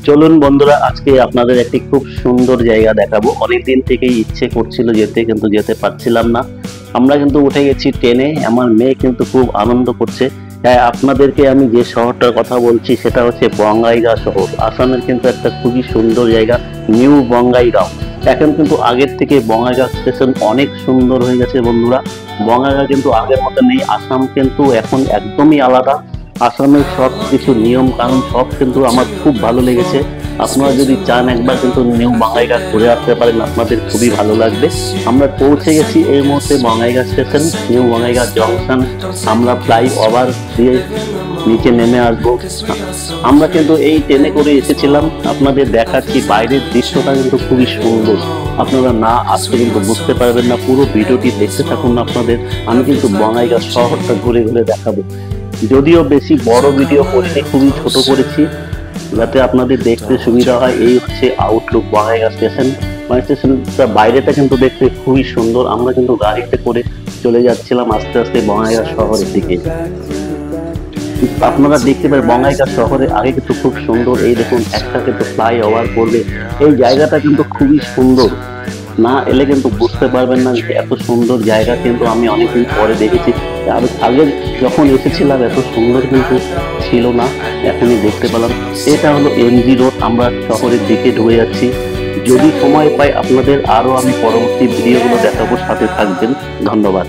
চলুন বন্ধুরা, আজকে আপনাদের একটি খুব সুন্দর জায়গা দেখাবো। অনেকদিন থেকেই ইচ্ছে করছিল যেতে, কিন্তু যেতে পারছিলাম না। আমরা কিন্তু উঠে গেছি ট্রেনে। আমার মেয়ে কিন্তু খুব আনন্দ করছে। হ্যাঁ, আপনাদেরকে আমি যে শহরটার কথা বলছি সেটা হচ্ছে বঙ্গাইগাঁও শহর। আসামের কিন্তু একটা খুবই সুন্দর জায়গা, নিউ বঙ্গাইগাঁও। এখন কিন্তু আগের থেকে বঙ্গাইগাঁও স্টেশন অনেক সুন্দর হয়ে গেছে বন্ধুরা। বঙ্গাইগাঁও কিন্তু আগের মতো নেই। আসাম কিন্তু এখন একদমই আলাদা। আসামের সব কিছু নিয়ম কানুন সব কিন্তু আমার খুব ভালো লেগেছে। আপনারা যদি চান একবার কিন্তু নিউ বঙ্গাইগাঁও ঘুরে আসতে পারেন, আপনাদের খুবই ভালো লাগবে। আমরা পৌঁছে গেছি এই মুহূর্তে Bongaigaon station, new Bongaigaon junction. আমরা ফ্লাই ওভার দিয়ে নিচে নেমে আসবো। আমরা কিন্তু এই ট্রেনে করে এসেছিলাম। আপনাদের দেখাচ্ছি, বাইরের দৃশ্যটা কিন্তু খুবই সুন্দর। আপনারা না আসলে কিন্তু বুঝতে পারবেন না। পুরো ভিডিওটি দেখতে থাকুন আপনাদের। আমি কিন্তু বঙ্গাইগাঁও শহরটা ঘুরে ঘুরে দেখাবো। যদিও বেশি বড় ভিডিও করিনি, খুবই ছোট করেছি যাতে আপনাদের দেখতে সুবিধা হয়। এই হচ্ছে আউটলুক বঙ্গাইগাঁও স্টেশন। স্টেশনটা বাইরেটা কিন্তু দেখতে খুবই সুন্দর। আমরা কিন্তু গাড়িতে করে চলে যাচ্ছিলাম আস্তে আস্তে বঙ্গাইগাঁও শহরের দিকে। আপনারা দেখতে পারেন বঙ্গাইগাঁও শহরে আগে কিন্তু খুব সুন্দর। এই দেখুন, একটা কিন্তু ফ্লাই ওভার করবে। এই জায়গাটা কিন্তু খুবই সুন্দর। না এলে কিন্তু বুঝতে পারবেন না যে এত সুন্দর জায়গা কিন্তু আমি অনেকদিন পরে দেখেছি। আগে যখন এসেছিলাম এত সুন্দর কিন্তু ছিল না, এখনই দেখতে পেলাম। এটা হলো এমজি রোড। আমরা শহরের দিকে ঢুকে যাচ্ছি। যদি সময় পাই আপনাদের আরো আমি পরবর্তী ভিডিওগুলো দেখাবো, সাথে থাকবেন। ধন্যবাদ।